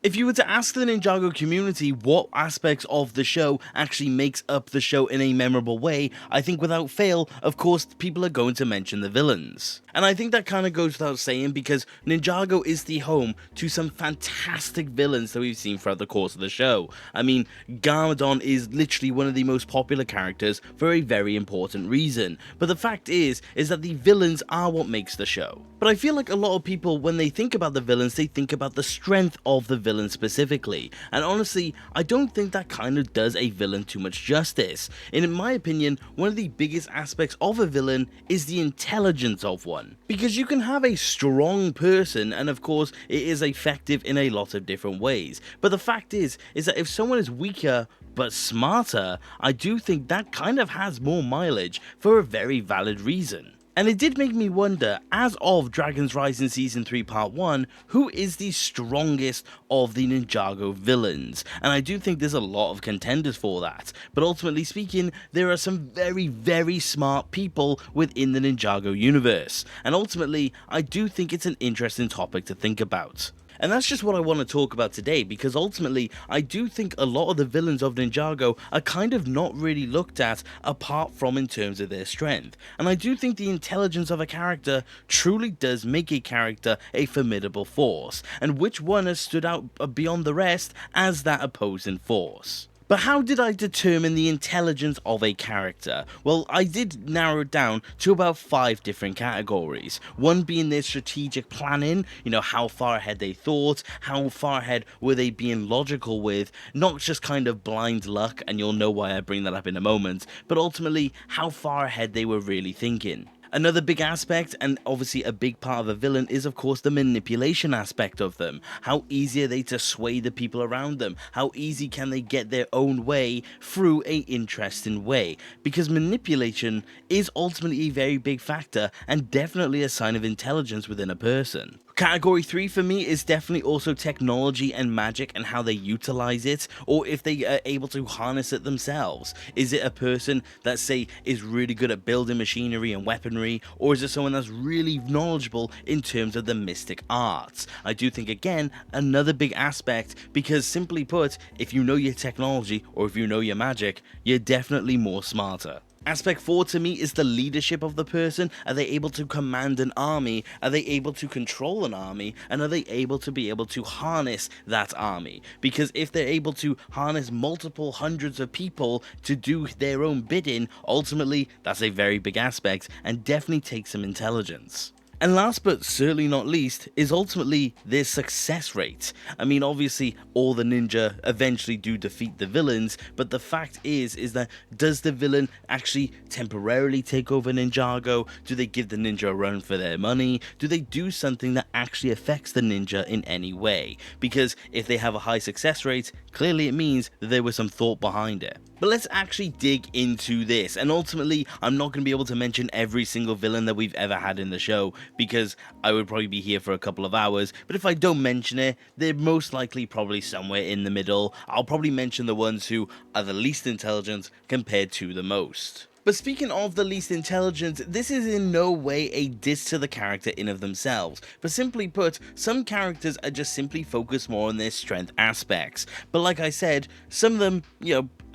If you were to ask the Ninjago community what aspects of the show actually makes up the show in a memorable way, I think without fail, of course, people are going to mention the villains. And I think that kind of goes without saying because Ninjago is the home to some fantastic villains that we've seen throughout the course of the show. I mean, Garmadon is literally one of the most popular characters for a very important reason. But the fact is that the villains are what makes the show. But I feel like a lot of people, when they think about the villains, they think about the strength of the villain specifically, and honestly, I don't think that kind of does a villain too much justice. And in my opinion, one of the biggest aspects of a villain is the intelligence of one, because you can have a strong person, and of course, it is effective in a lot of different ways, but the fact is that if someone is weaker, but smarter, I do think that kind of has more mileage for a very valid reason. And it did make me wonder, as of Dragon's Rising Season 3 Part 1, who is the strongest of the Ninjago villains? And I do think there's a lot of contenders for that, but ultimately speaking, there are some very smart people within the Ninjago universe, and ultimately, I do think it's an interesting topic to think about. And that's just what I want to talk about today, because ultimately, I do think a lot of the villains of Ninjago are kind of not really looked at apart from in terms of their strength. And I do think the intelligence of a character truly does make a character a formidable force, and which one has stood out beyond the rest as that opposing force. But how did I determine the intelligence of a character? Well, I did narrow it down to about 5 different categories. One being their strategic planning, how far ahead they thought, how far ahead were they being logical with, not just kind of blind luck, and you'll know why I bring that up in a moment, but ultimately how far ahead they were really thinking. Another big aspect, and obviously a big part of a villain, is of course the manipulation aspect of them. How easy are they to sway the people around them? How easy can they get their own way through a interesting way? Because manipulation is ultimately a very big factor and definitely a sign of intelligence within a person. Category 3 for me is definitely also technology and magic and how they utilize it, or if they are able to harness it themselves. Is it a person that, say, is really good at building machinery and weaponry, or is it someone that's really knowledgeable in terms of the mystic arts? I do think, again, another big aspect, because simply put, if you know your technology or if you know your magic, you're definitely more smarter. Aspect 4 to me is the leadership of the person. Are they able to command an army? Are they able to control an army? And are they able to harness that army? Because if they're able to harness multiple hundreds of people to do their own bidding, ultimately that's a very big aspect and definitely takes some intelligence. And last but certainly not least is ultimately their success rate. I mean, obviously all the ninja eventually do defeat the villains, but the fact is that does the villain actually temporarily take over Ninjago? Do they give the ninja a run for their money? Do they do something that actually affects the ninja in any way? Because if they have a high success rate, clearly it means that there was some thought behind it. But let's actually dig into this, and ultimately I'm not going to be able to mention every single villain that we've ever had in the show, because I would probably be here for a couple of hours, but if I don't mention it, they're most likely probably somewhere in the middle. I'll probably mention the ones who are the least intelligent compared to the most. But speaking of the least intelligent, this is in no way a diss to the character in of themselves, but simply put, some characters are just simply focused more on their strength aspects, but like I said, some of them,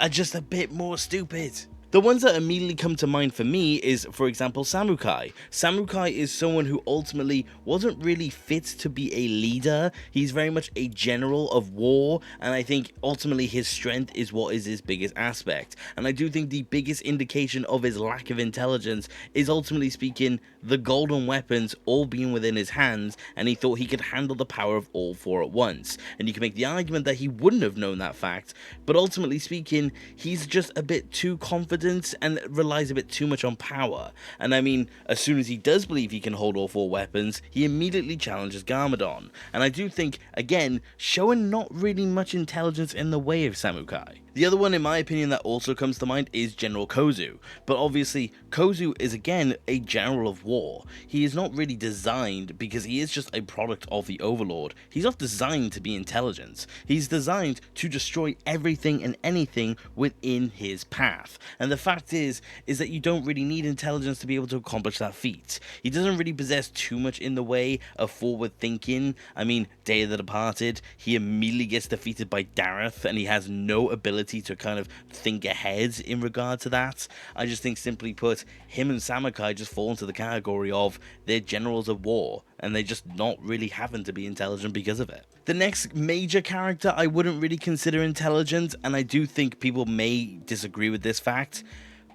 are just a bit more stupid. The ones that immediately come to mind for me is, for example, Samukai. Samukai is someone who ultimately wasn't really fit to be a leader. He's very much a general of war, and I think ultimately his strength is what is his biggest aspect. And I do think the biggest indication of his lack of intelligence is, ultimately speaking, the golden weapons all being within his hands, and he thought he could handle the power of all 4 at once. And you can make the argument that he wouldn't have known that fact, but ultimately speaking, he's just a bit too confident and relies a bit too much on power. And I mean, as soon as he does believe he can hold all 4 weapons, he immediately challenges Garmadon. And I do think, again, showing not really much intelligence in the way of Samukai. The other one in my opinion that also comes to mind is General Kozu, but obviously Kozu is again a general of war. He is not really designed, because he is just a product of the Overlord, he's not designed to be intelligent. He's designed to destroy everything and anything within his path, and the fact is that you don't really need intelligence to be able to accomplish that feat. He doesn't really possess too much in the way of forward thinking. I mean, Day of the Departed, he immediately gets defeated by Dareth and he has no ability to kind of think ahead in regard to that. I just think, simply put, him and Samakai just fall into the category of they're generals of war, and they just not really happen to be intelligent because of it. The next major character I wouldn't really consider intelligent, and I do think people may disagree with this fact,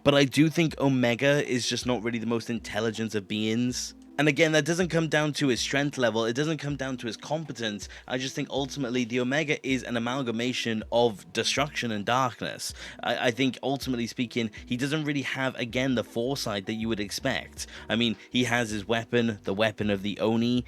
but I do think Omega is just not really the most intelligent of beings. And again, that doesn't come down to his strength level, it doesn't come down to his competence. I just think ultimately the Omega is an amalgamation of destruction and darkness. I think ultimately speaking, he doesn't really have, again, the foresight that you would expect. I mean, he has his weapon, the weapon of the Oni.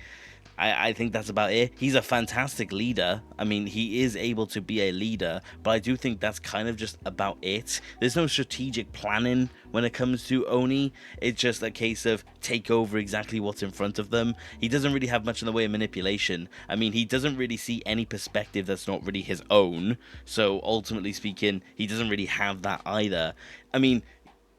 I think that's about it. He's a fantastic leader. I mean, he is able to be a leader, but I do think that's kind of just about it. There's no strategic planning when it comes to Oni. It's just a case of take over exactly what's in front of them. He doesn't really have much in the way of manipulation. I mean, he doesn't really see any perspective that's not really his own. So ultimately speaking, he doesn't really have that either. I mean,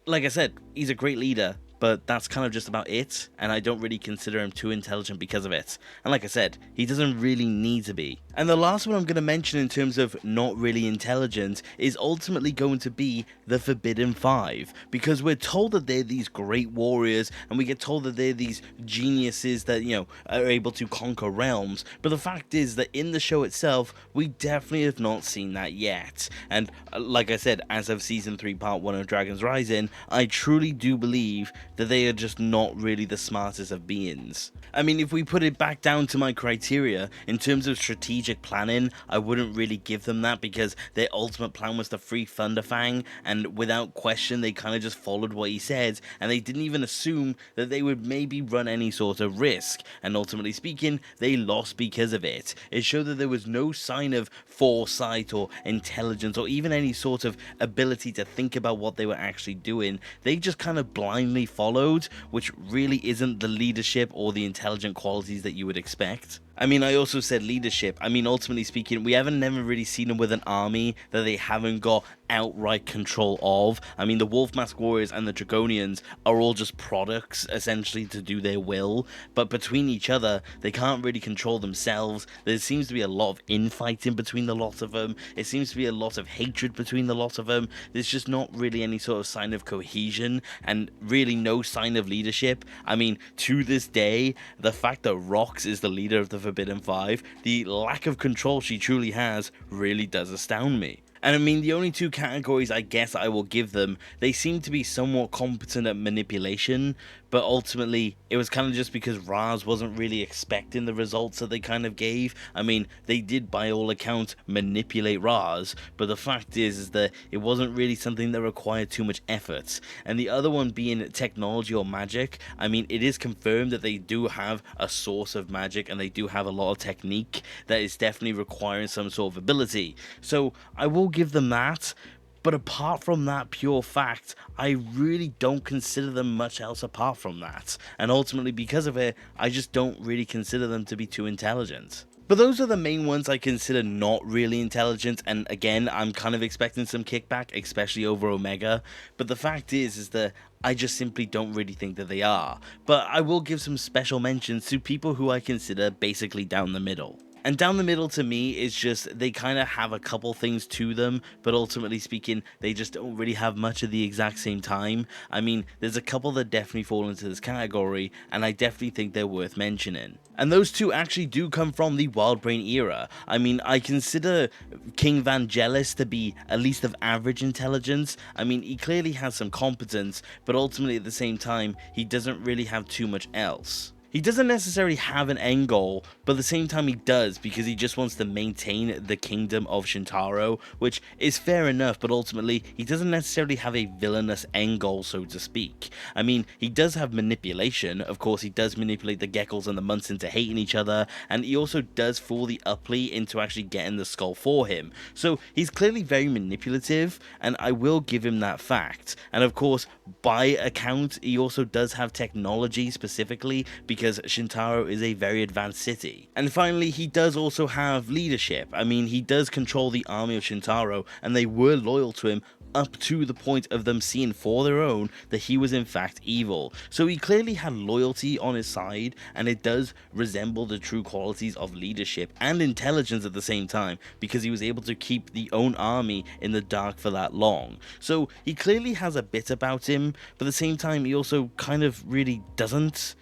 like I said, he's a great leader, but that's kind of just about it, and I don't really consider him too intelligent because of it. And like I said, he doesn't really need to be. And the last one I'm going to mention in terms of not really intelligent is ultimately going to be the Forbidden Five, because we're told that they're these great warriors, and we get told that they're these geniuses that, you know, are able to conquer realms, but the fact is that in the show itself, we definitely have not seen that yet. And like I said, as of Season 3 Part 1 of Dragon's Rising, I truly do believe that they are just not really the smartest of beings. I mean, if we put it back down to my criteria, in terms of strategic planning, I wouldn't really give them that, because their ultimate plan was to free Thunderfang, and without question they kind of just followed what he said, and they didn't even assume that they would maybe run any sort of risk, and ultimately speaking, they lost because of it. It showed that there was no sign of foresight or intelligence or even any sort of ability to think about what they were actually doing. They just kind of blindly followed, which really isn't the leadership or the intelligent qualities that you would expect. I mean, I also said leadership. I mean, ultimately speaking, we haven't never really seen them with an army that they haven't got outright control of. I mean, the Wolf Mask Warriors and the Dragonians are all just products, essentially, to do their will. But between each other, they can't really control themselves. There seems to be a lot of infighting between the lot of them. It seems to be a lot of hatred between the lot of them. There's just not really any sort of sign of cohesion, and really no sign of leadership. I mean, to this day, the fact that Rox is the leader of the Forbidden Five, the lack of control she truly has really does astound me. And I mean, the only two categories I guess I will give them, they seem to be somewhat competent at manipulation, but ultimately it was kind of just because Raz wasn't really expecting the results that they kind of gave. I mean, they did by all accounts manipulate Raz, but the fact is that it wasn't really something that required too much effort. And the other one being technology or magic, I mean, it is confirmed that they do have a source of magic and they do have a lot of technique that is definitely requiring some sort of ability. So I will give them that. But apart from that pure fact, I really don't consider them much else apart from that. And ultimately, because of it, I just don't really consider them to be too intelligent. But those are the main ones I consider not really intelligent, and again, I'm kind of expecting some kickback, especially over Omega. But the fact is that I just simply don't really think that they are. But I will give some special mentions to people who I consider basically down the middle. And down the middle to me is just, they kind of have a couple things to them, but ultimately speaking, they just don't really have much at the exact same time. I mean, there's a couple that definitely fall into this category, and I definitely think they're worth mentioning. And those two actually do come from the Wild Brain era. I mean, I consider King Vangelis to be at least of average intelligence. I mean, he clearly has some competence, but ultimately at the same time, he doesn't really have too much else. He doesn't necessarily have an end goal, but at the same time he does, because he just wants to maintain the kingdom of Shintaro, which is fair enough, but ultimately he doesn't necessarily have a villainous end goal, so to speak. I mean, he does have manipulation. Of course, he does manipulate the Geckos and the Munts into hating each other, and he also does fool the Upply into actually getting the skull for him. So he's clearly very manipulative, and I will give him that fact. And of course, by account, he also does have technology specifically, because Shintaro is a very advanced city. And finally, he does also have leadership. I mean, he does control the army of Shintaro, and they were loyal to him up to the point of them seeing for their own that he was in fact evil. So he clearly had loyalty on his side, and it does resemble the true qualities of leadership and intelligence at the same time, because he was able to keep the own army in the dark for that long. So he clearly has a bit about him, but at the same time he also kind of really doesn't,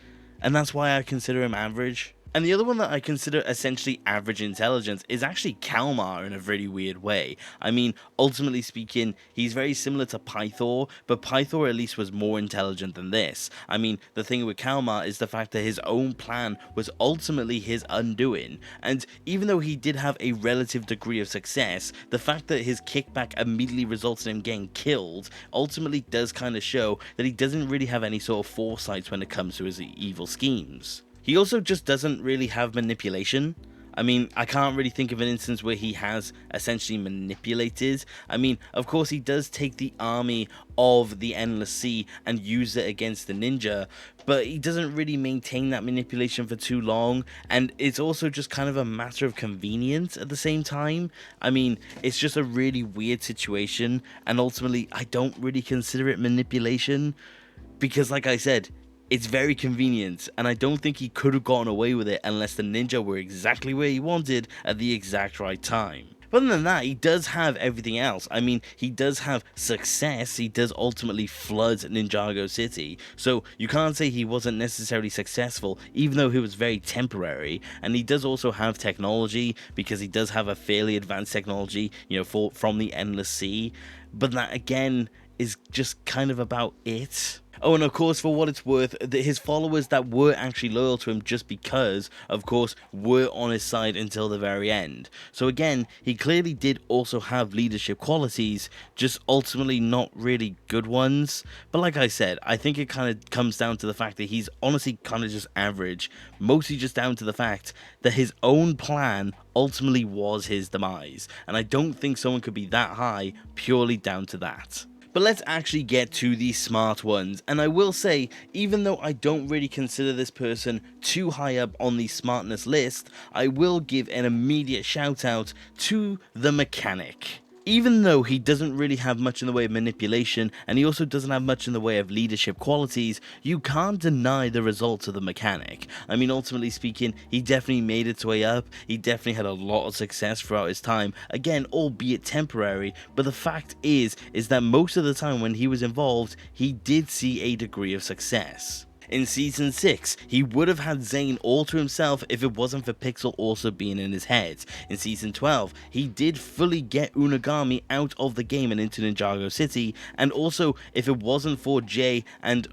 and that's why I consider him average. And the other one that I consider essentially average intelligence is actually Kalmar in a really weird way. I mean, ultimately speaking, he's very similar to Pythor, but Pythor at least was more intelligent than this. I mean, the thing with Kalmar is the fact that his own plan was ultimately his undoing, and even though he did have a relative degree of success, the fact that his kickback immediately results in him getting killed ultimately does kind of show that he doesn't really have any sort of foresight when it comes to his evil schemes. He also just doesn't really have manipulation. I mean, I can't really think of an instance where he has essentially manipulated. I mean, of course, he does take the army of the Endless Sea and use it against the ninja, but he doesn't really maintain that manipulation for too long, and it's also just kind of a matter of convenience at the same time. I mean, it's just a really weird situation, and ultimately, I don't really consider it manipulation, because like I said, it's very convenient, and I don't think he could have gotten away with it unless the ninja were exactly where he wanted at the exact right time. But other than that, he does have everything else. I mean, he does have success. He does ultimately flood Ninjago City, so you can't say he wasn't necessarily successful, even though he was very temporary. And he does also have technology, because he does have a fairly advanced technology, from the Endless Sea. But that, again, is just kind of about it. Oh, and of course, for what it's worth, his followers that were actually loyal to him just because, of course, were on his side until the very end. So again, he clearly did also have leadership qualities, just ultimately not really good ones. But like I said, I think it kind of comes down to the fact that he's honestly kind of just average, mostly just down to the fact that his own plan ultimately was his demise. And I don't think someone could be that high purely down to that. But let's actually get to the smart ones, and I will say, even though I don't really consider this person too high up on the smartness list, I will give an immediate shout out to the mechanic. Even though he doesn't really have much in the way of manipulation, and he also doesn't have much in the way of leadership qualities, you can't deny the results of the mechanic. I mean, ultimately speaking, he definitely made its way up, he definitely had a lot of success throughout his time, again, albeit temporary, but the fact is that most of the time when he was involved, he did see a degree of success. In Season 6, he would have had Zane all to himself if it wasn't for Pixel also being in his head. In Season 12, he did fully get Unagami out of the game and into Ninjago City, and also if it wasn't for Jay and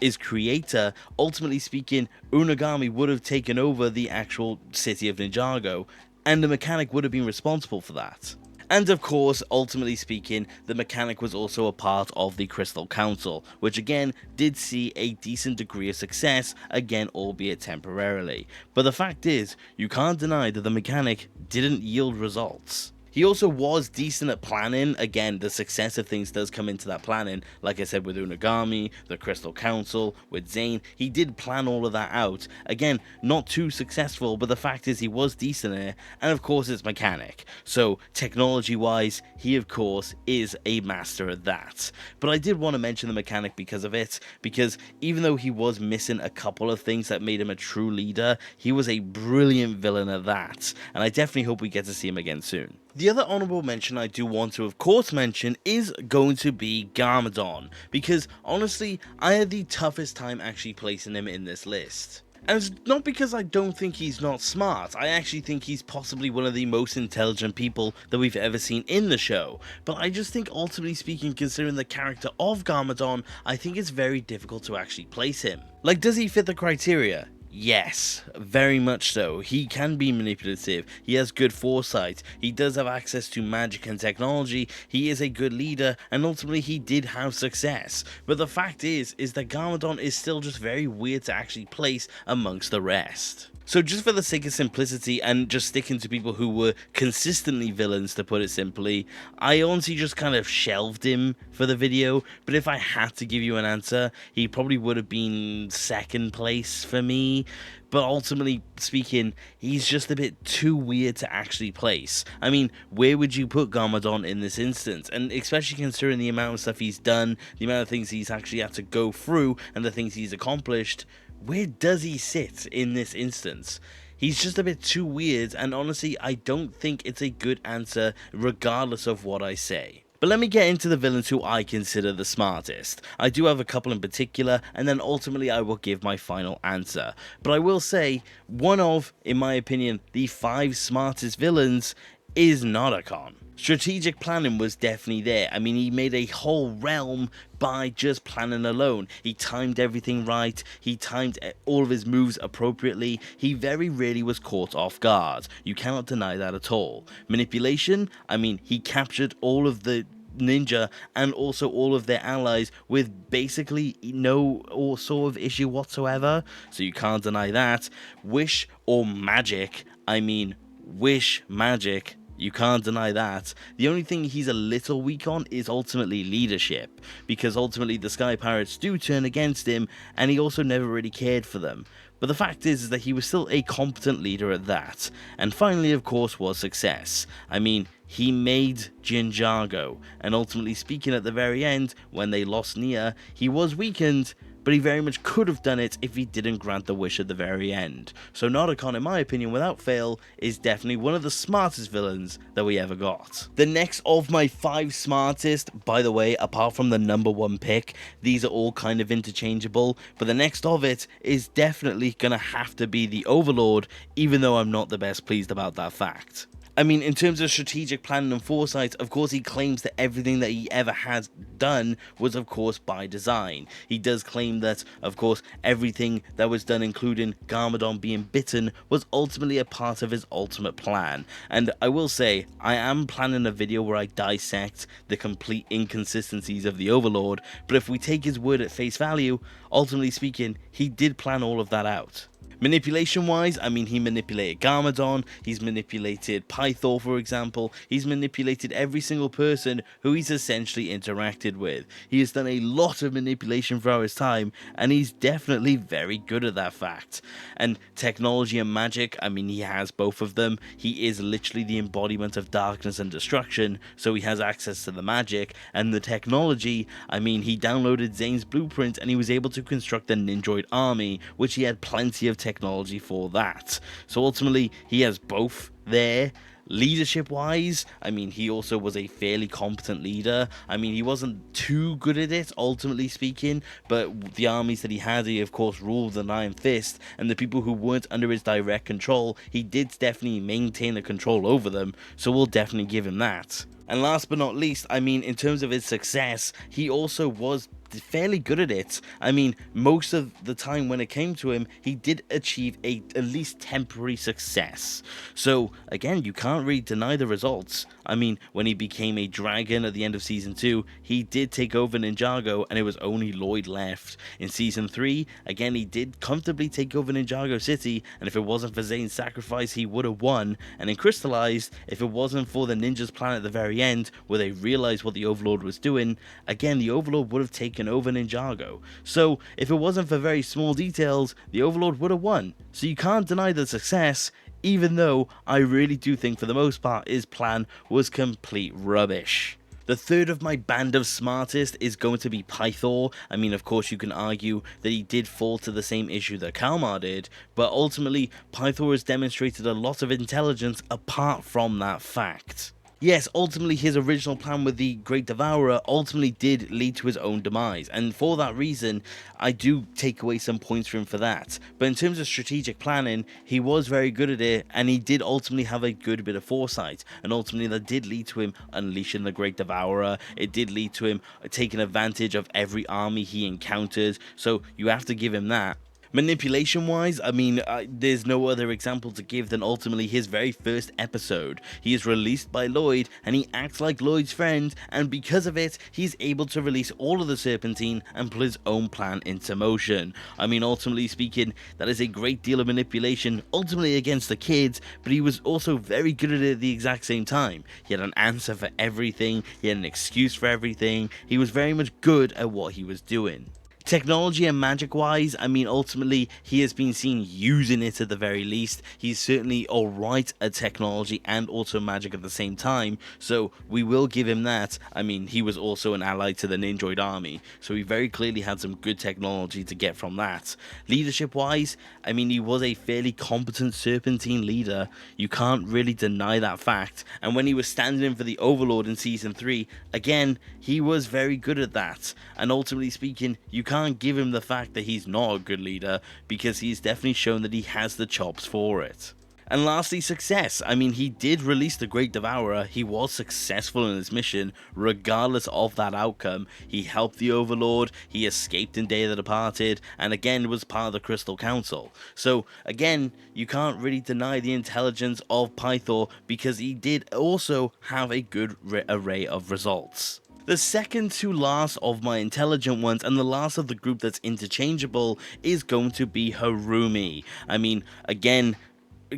his creator, ultimately speaking, Unagami would have taken over the actual city of Ninjago, and the mechanic would have been responsible for that. And of course, ultimately speaking, the mechanic was also a part of the Crystal Council, which again did see a decent degree of success, again albeit temporarily. But the fact is, you can't deny that the mechanic didn't yield results. He also was decent at planning. Again, the success of things does come into that planning. Like I said, with Unagami, the Crystal Council, with Zane, he did plan all of that out. Again, not too successful, but the fact is he was decent at it. And of course, it's mechanic. So, technology-wise, he of course is a master at that. But I did want to mention the mechanic because of it, because even though he was missing a couple of things that made him a true leader, he was a brilliant villain at that. And I definitely hope we get to see him again soon. The other honourable mention I do want to of course mention is going to be Garmadon, because honestly, I had the toughest time actually placing him in this list. And it's not because I don't think he's not smart, I actually think he's possibly one of the most intelligent people that we've ever seen in the show, but I just think ultimately speaking, considering the character of Garmadon, I think it's very difficult to actually place him. Like, does he fit the criteria? Yes, very much so. He can be manipulative. He has good foresight. He does have access to magic and technology. He is a good leader, and ultimately he did have success. But the fact is that Garmadon is still just very weird to actually place amongst the rest. So just for the sake of simplicity and just sticking to people who were consistently villains, to put it simply, I honestly just kind of shelved him for the video, but if I had to give you an answer, he probably would have been second place for me. But ultimately speaking, he's just a bit too weird to actually place. I mean, where would you put Garmadon in this instance? And especially considering the amount of stuff he's done, the amount of things he's actually had to go through, and the things he's accomplished, where does he sit in this instance? He's just a bit too weird, and honestly, I don't think it's a good answer regardless of what I say. But let me get into the villains who I consider the smartest. I do have a couple in particular, and then ultimately I will give my final answer. But I will say, one of, in my opinion, the 5 smartest villains is Naracon. Strategic planning was definitely there. I mean, he made a whole realm by just planning alone. He timed everything right. He timed all of his moves appropriately. He very rarely was caught off guard. You cannot deny that at all. Manipulation, I mean, he captured all of the ninja and also all of their allies with basically no or sort of issue whatsoever. So you can't deny that. Wish or magic, I mean, wish magic. You can't deny that. The only thing he's a little weak on is ultimately leadership, because ultimately the Sky Pirates do turn against him, and he also never really cared for them. But the fact is that he was still a competent leader at that. And finally, of course, was success. I mean, he made Ninjago, and ultimately speaking at the very end, when they lost Nia, he was weakened, but he very much could have done it if he didn't grant the wish at the very end. So Naracon, in my opinion, without fail, is definitely one of the smartest villains that we ever got. The next of my 5 smartest, by the way, apart from the number 1 pick, these are all kind of interchangeable, but the next of it is definitely gonna have to be the Overlord, even though I'm not the best pleased about that fact. I mean, in terms of strategic planning and foresight, of course he claims that everything that he ever has done was of course by design. He does claim that, of course, everything that was done, including Garmadon being bitten, was ultimately a part of his ultimate plan. And I will say, I am planning a video where I dissect the complete inconsistencies of the Overlord, but if we take his word at face value, ultimately speaking, he did plan all of that out. Manipulation wise, I mean, he manipulated Garmadon, he's manipulated Pythor, for example, he's manipulated every single person who he's essentially interacted with. He has done a lot of manipulation throughout his time, and he's definitely very good at that fact. And technology and magic, I mean, he has both of them. He is literally the embodiment of darkness and destruction, so he has access to the magic, and the technology, I mean, he downloaded Zane's blueprint and he was able to construct a Ninjoid army, which he had plenty of technology for that. So ultimately, he has both there. Leadership wise, I mean, he also was a fairly competent leader. I mean, he wasn't too good at it, ultimately speaking, but the armies that he had, he of course ruled the Iron Fist, and the people who weren't under his direct control, he did definitely maintain the control over them, so we'll definitely give him that. And last but not least, I mean, in terms of his success, he also was fairly good at it. I mean, most of the time when it came to him, he did achieve at least temporary success. So again, you can't really deny the results. I mean, when he became a dragon at the end of season 2, he did take over Ninjago, and it was only Lloyd left. In season 3, again, he did comfortably take over Ninjago City, and if it wasn't for Zane's sacrifice, he would have won. And in Crystallized, if it wasn't for the ninjas plan at the very end, where they realized what the Overlord was doing, again, the Overlord would have taken over Ninjago. So if it wasn't for very small details, the Overlord would have won. So you can't deny the success, even though I really do think for the most part his plan was complete rubbish. The third of my band of smartest is going to be Pythor. I mean, of course, you can argue that he did fall to the same issue that Kalmar did, but ultimately, Pythor has demonstrated a lot of intelligence apart from that fact. Yes, ultimately his original plan with the Great Devourer ultimately did lead to his own demise, and for that reason, I do take away some points from him for that. But in terms of strategic planning, he was very good at it, and he did ultimately have a good bit of foresight, and ultimately that did lead to him unleashing the Great Devourer. It did lead to him taking advantage of every army he encountered, so you have to give him that. Manipulation wise, I mean, there's no other example to give than ultimately his very first episode. He is released by Lloyd and he acts like Lloyd's friend, and because of it, he's able to release all of the Serpentine and put his own plan into motion. I mean, ultimately speaking, that is a great deal of manipulation, ultimately against the kids, but he was also very good at it at the exact same time. He had an answer for everything, he had an excuse for everything, he was very much good at what he was doing. Technology and magic wise, I mean, ultimately he has been seen using it at the very least. He's certainly alright at technology and also magic at the same time, so we will give him that. I mean, he was also an ally to the Ninjoid army, so he very clearly had some good technology to get from that. Leadership wise, I mean, he was a fairly competent Serpentine leader. You can't really deny that fact, and when he was standing in for the Overlord in Season 3, again, he was very good at that, and ultimately speaking, you can't give him the fact that he's not a good leader, because he's definitely shown that he has the chops for it. And lastly, success. I mean, he did release the Great Devourer, he was successful in his mission, regardless of that outcome. He helped the Overlord, he escaped in Day of the Departed, and again was part of the Crystal Council. So again, you can't really deny the intelligence of Pythor, because he did also have a good array of results. The second to last of my intelligent ones, and the last of the group that's interchangeable, is going to be Harumi. I mean, again,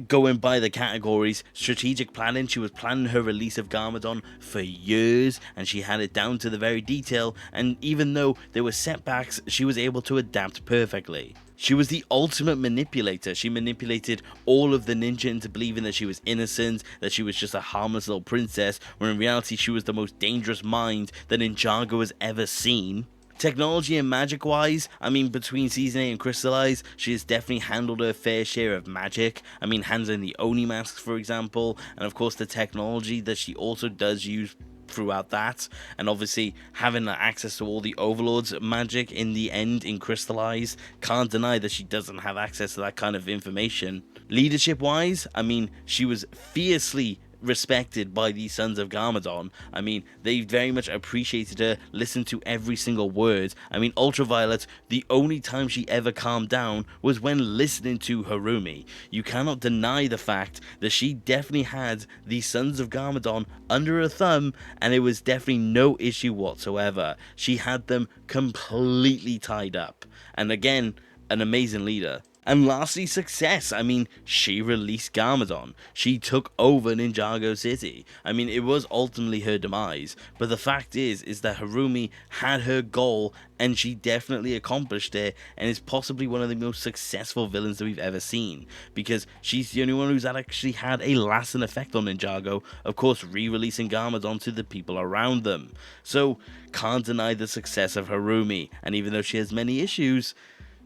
going by the categories, strategic planning, she was planning her release of Garmadon for years, and she had it down to the very detail, and even though there were setbacks, she was able to adapt perfectly. She was the ultimate manipulator. She manipulated all of the ninja into believing that she was innocent, that she was just a harmless little princess, when in reality she was the most dangerous mind that Ninjago has ever seen. Technology and magic wise, I mean, between Season 8 and Crystallize, she has definitely handled her fair share of magic. I mean, handling the Oni masks, for example, and of course the technology that she also does use throughout that, and obviously having access to all the Overlord's magic in the end in Crystallize. Can't deny that she doesn't have access to that kind of information. Leadership wise, I mean, she was fiercely respected by the Sons of Garmadon. I mean, they very much appreciated her, listened to every single word. I mean, Ultraviolet, the only time she ever calmed down was when listening to Harumi. You cannot deny the fact that she definitely had the Sons of Garmadon under her thumb, and it was definitely no issue whatsoever. She had them completely tied up, and again, an amazing leader. And lastly, success. I mean, she released Garmadon. She took over Ninjago City. I mean, it was ultimately her demise, but the fact is that Harumi had her goal, and she definitely accomplished it, and is possibly one of the most successful villains that we've ever seen, because she's the only one who's actually had a lasting effect on Ninjago, of course re-releasing Garmadon to the people around them. So, can't deny the success of Harumi, and even though she has many issues,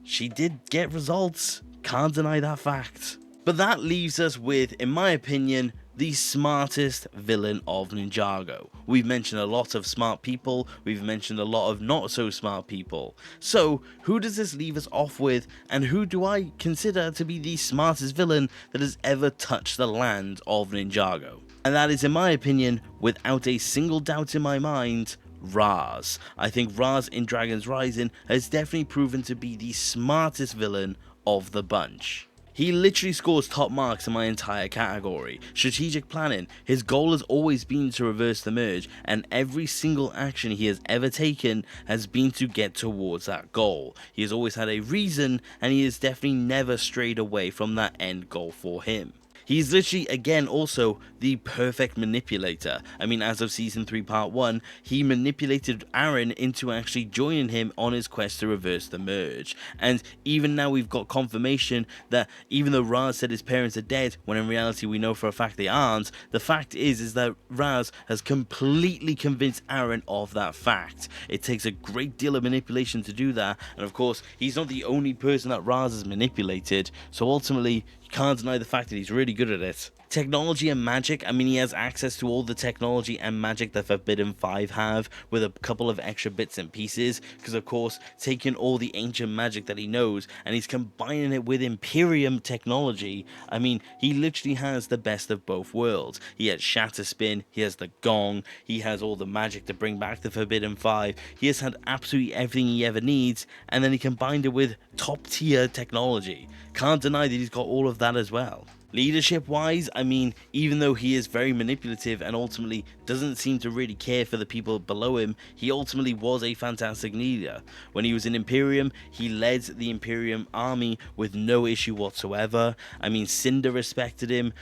she did get results. Can't deny that fact. But that leaves us with, in my opinion, the smartest villain of Ninjago. We've mentioned a lot of smart people, we've mentioned a lot of not so smart people. So, who does this leave us off with, and who do I consider to be the smartest villain that has ever touched the land of Ninjago? And that is, in my opinion, without a single doubt in my mind, Raz. I think Raz in Dragon's Rising has definitely proven to be the smartest villain of the bunch. He literally scores top marks in my entire category. Strategic planning, his goal has always been to reverse the merge, and every single action he has ever taken has been to get towards that goal. He has always had a reason, and he has definitely never strayed away from that end goal for him. He's literally, again, also the perfect manipulator. I mean, as of Season 3 Part 1, he manipulated Aaron into actually joining him on his quest to reverse the merge. And even now we've got confirmation that even though Raz said his parents are dead, when in reality we know for a fact they aren't, the fact is that Raz has completely convinced Aaron of that fact. It takes a great deal of manipulation to do that, and of course, he's not the only person that Raz has manipulated, so ultimately, can't deny the fact that he's really good at it. technology and magic, I mean, he has access to all the technology and magic that Forbidden 5 have, with a couple of extra bits and pieces, because of course, taking all the ancient magic that he knows, and he's combining it with Imperium technology. I mean, he literally has the best of both worlds. He has Shatter Spin, he has the Gong, he has all the magic to bring back the Forbidden 5, he has had absolutely everything he ever needs, and then he combined it with top tier technology. Can't deny that he's got all of that as well. Leadership wise, I mean, even though he is very manipulative and ultimately doesn't seem to really care for the people below him, he ultimately was a fantastic leader. When he was in Imperium, he led the Imperium army with no issue whatsoever. I mean, Cinder respected him,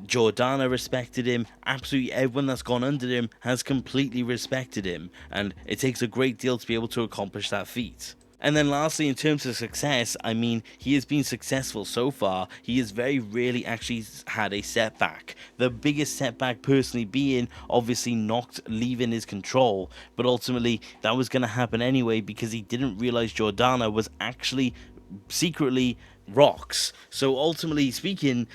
Jordana respected him, absolutely everyone that's gone under him has completely respected him, and it takes a great deal to be able to accomplish that feat. And then lastly, in terms of success, I mean, he has been successful so far. He has very rarely actually had a setback. The biggest setback personally being obviously Noct leaving his control, but ultimately that was going to happen anyway because he didn't realize Jordana was actually secretly Rox. So ultimately speaking,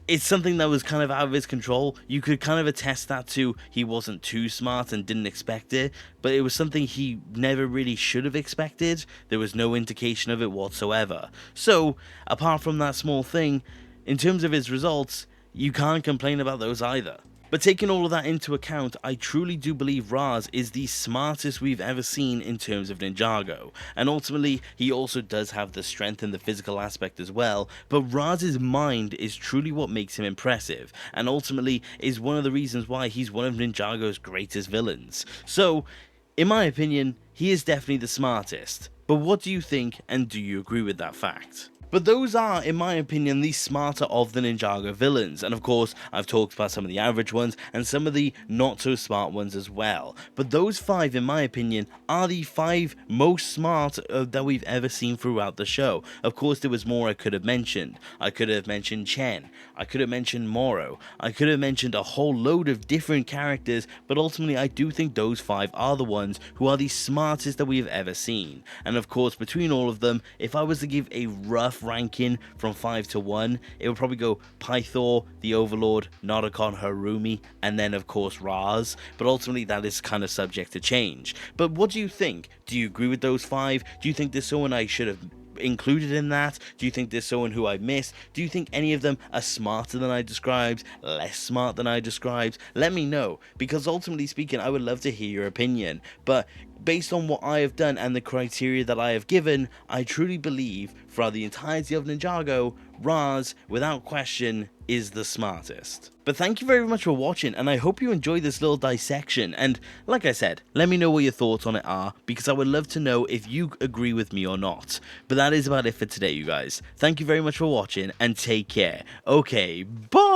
it's something that was kind of out of his control. You could kind of attest that to he wasn't too smart and didn't expect it, but it was something he never really should have expected. There was no indication of it whatsoever. So, apart from that small thing, in terms of his results, you can't complain about those either. But taking all of that into account, I truly do believe Raz is the smartest we've ever seen in terms of Ninjago, and ultimately he also does have the strength and the physical aspect as well, but Raz's mind is truly what makes him impressive, and ultimately is one of the reasons why he's one of Ninjago's greatest villains. So, in my opinion, he is definitely the smartest. But what do you think, and do you agree with that fact? But those are, in my opinion, the smarter of the Ninjago villains, and of course, I've talked about some of the average ones, and some of the not-so-smart ones as well. But those 5, in my opinion, are the 5 most smart that we've ever seen throughout the show. Of course, there was more I could have mentioned. I could have mentioned Chen, I could have mentioned Moro, I could have mentioned a whole load of different characters, but ultimately I do think those 5 are the ones who are the smartest that we have ever seen. And of course, between all of them, if I was to give a rough ranking from 5 to 1, it would probably go Pythor, the Overlord, Narukon, Harumi, and then of course Raz, but ultimately that is kind of subject to change. But what do you think? Do you agree with those 5? Do you think there's someone I should have included in that? Do you think there's someone who I missed? Do you think any of them are smarter than I described, less smart than I described? Let me know, because ultimately speaking, I would love to hear your opinion. But based on what I have done and the criteria that I have given, I truly believe throughout the entirety of Ninjago, Raz, without question, is the smartest. But thank you very much for watching, and I hope you enjoyed this little dissection, and like I said, let me know what your thoughts on it are, because I would love to know if you agree with me or not. But that is about it for today, you guys. Thank you very much for watching, and take care. Okay, bye!